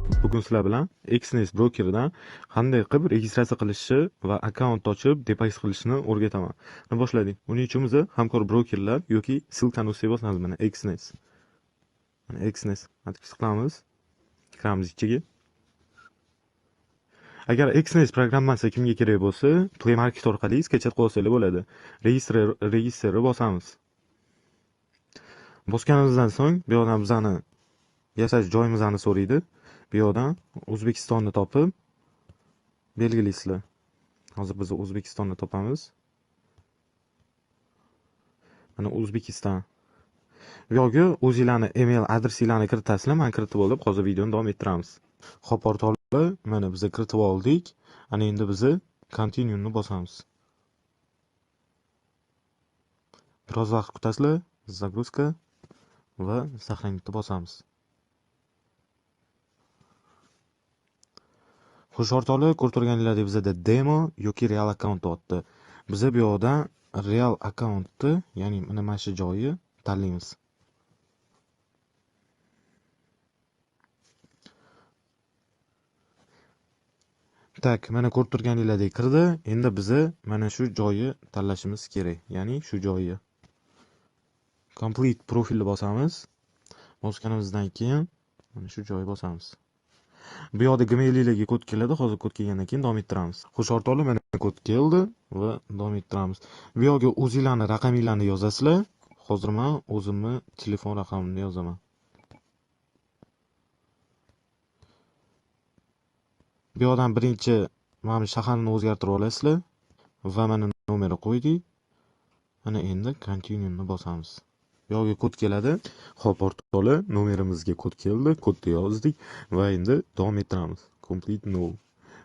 Bugun sizlar bilan Xnet brokerdan qanday qilib registratsiya qilishni va akkaunt ochib depozit qilishni o'rgataman. Mana boshladik. Buning uchun biz hamkor brokerlar yoki ssilkani o'zida bosamiz. Mana Xnet. Mana Xnet. Atiq qilamiz. Kiramiz ichiga. Agar Xnet programmasi kimga kerak bo'lsa, Play Market orqali sketchat qilsangiz bo'ladi. Registrni bosamiz. Bosganimizdan so'ng bu yerdan bizani yashash joyimizni so'raydi. Bu yerdan O'zbekistonni topib belgilaysizlar. Hozir biz O'zbekistonni topamiz. Mana O'zbekiston. Bu yerga o'zingizlarning email adresinglarni kiritasizlar. Men kiritib olib, hozir videoni davom ettiramiz. Xo'p, portalga mana biz kiritib oldik. Ana endi biz continue ni bosamiz. Biroz vaqt kutasizlar. Загрузка va saqlanishni bosamiz. Xush ortali ko'rib turganinglardek bizda demo yoki real akkaunt o'tdi. Biz bu yerdan real akkauntni, ya'ni mana shu joyi tanlaymiz. Tak, mana ko'rib turganinglardek kirdi. Endi biz mana shu joyi tanlashimiz kerak, ya'ni shu joyi. Complete profilni bosamiz. Bosganimizdan keyin mana shu joyga bosamiz. Bu yerda gmailingizga kod keladi. Hozir kod kelgandan keyin davom ettiramiz. Xush ortali mana kod keldi va davom ettiramiz. Bu yerga o'zingizlarning raqaminglarni yozasizlar. Hozir men o'zimni telefon raqamimni yozaman. Bu yerdan birinchi mana shaharni o'zgartirib olasizlar va mana nomerni qo'ydik. Mana endi continue ni bosamiz. Bu yerga kod keladi. Xo'p, portali nomerimizga kod keldi. Kodni yozdik va endi davom ettiramiz. Complete no.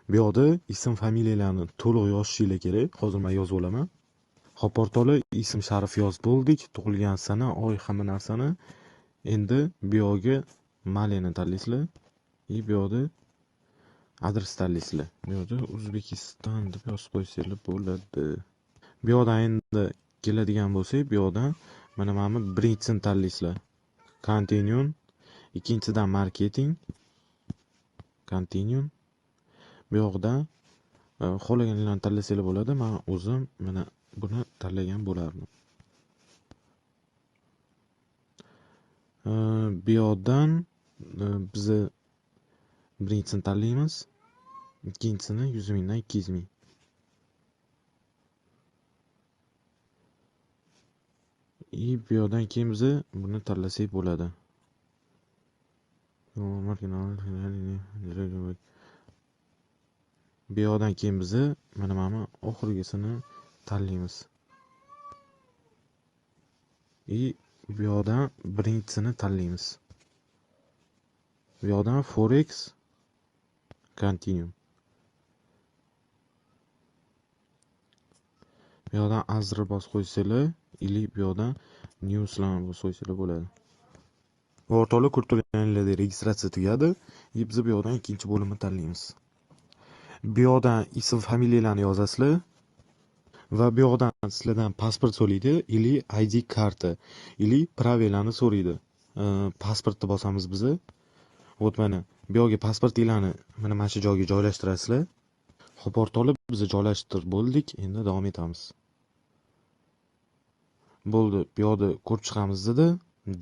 Bu yerda ism familiyalarni to'liq yozishingiz kerak. Hozir men yozib olaman. Xo'p, portali ism sharif yozib bo'ldik. Tug'ilgan sana, oy, hamma narsani. Endi bu yerga maliyani tanlaysizlar. Bu yerda adres tanlaysizlar. Bu yerda O'zbekiston deb yozib qo'ysanglar bo'ladi. Bu yerdan endi keladigan bo'lsak, bu yerdan mana birinchisini tanlaysizlar. Continue. Ikkinchidan marketing. Continue. Bu yerdan xohlaganinglarni tanlasanglar bo'ladi. Men o'zim mana buni tanlagan bo'lardim. Bu yerdan biz birinchisini tanlaymiz. İkincisini 100 mingdan 200 ming. Bu yerdan keyin biz buni tanlasak bo'ladi. Bu yerdan keyin biz mana oxirgisini tanlaymiz. Bu yerdan birinchisini tanlaymiz. Bu yerdan forex continue. Bu yerdan azri bosib qo'ysanglar, ili bu yerdan newslarni bosib qo'ysanglar bo'ladi. O'rtoqlar ko'rib turganinglardek registratsiya tugadi. Biz bu yerdan ikkinchi bo'limni tanlaymiz. Bu yerdan ism familiyalarni yozasizlar va bu yerdan sizlardan pasport so'raydi, ili ID karta, ili pravelarni so'raydi. Pasportni bosamiz biz. O't mana bu yerga pasportinglarni mana shu joyga joylashtirasizlar. Xo'p, o'rtoqlar biz joylashtirib bo'ldik. Endi davom etamiz. Bo'ldi. Bu yerda ko'rib chiqamiz dedi.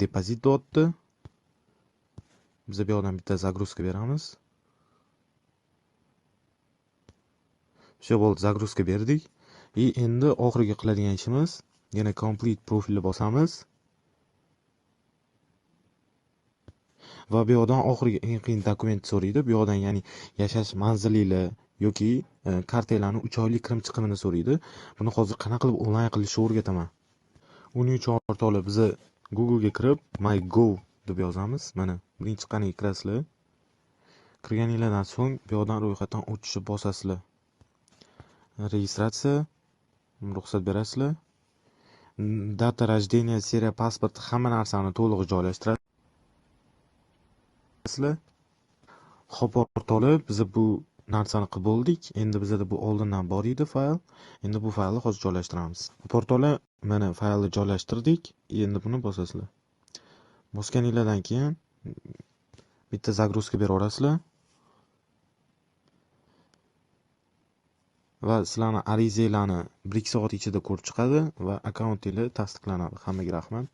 Depozit o'tdi. Biz bu yerdan bitta загрузка beramiz. Shu bo'ldi, загрузка berdik. Endi oxirgi qiladigan ishimiz yana complete profilni bosamiz. Va bu yerdan oxirgi eng qiyin dokument so'raydi. Bu yerdan ya'ni yashash manzilingiz yoki kartalarning 3 oylik kirim chiqimini so'raydi. Buni hozir qanaqa qilib onlayn qilishni o'rgataman. Uning uchun o'rtoqlar biz Google ga kirib my go deb yozamiz. Mana birinchi qaniga kirasizlar. Kirganinglardan so'ng bu yerdan ro'yxatdan o'tishni bosasizlar. Registratsiya, ruxsat berasizlar. Data рождения, seriya pasport, hamma narsani to'liq joylashtirasizlar. Xo'p, o'rtoqlar biz bu narsani qilib bo'ldik. Endi bizda bu oldindan bor edi fayl. Endi bu faylni hozir joylashtiramiz. O'rtoqlar mana faylni joylashtirdik. Endi buni bosasizlar. Bosganinglardan keyin bitta загрузка beraverasizlar. va sizlarni arizanglarni 1-2 soat ichida ko'rib chiqadi va akkauntingiz tasdiqlanadi. Hammaga rahmat.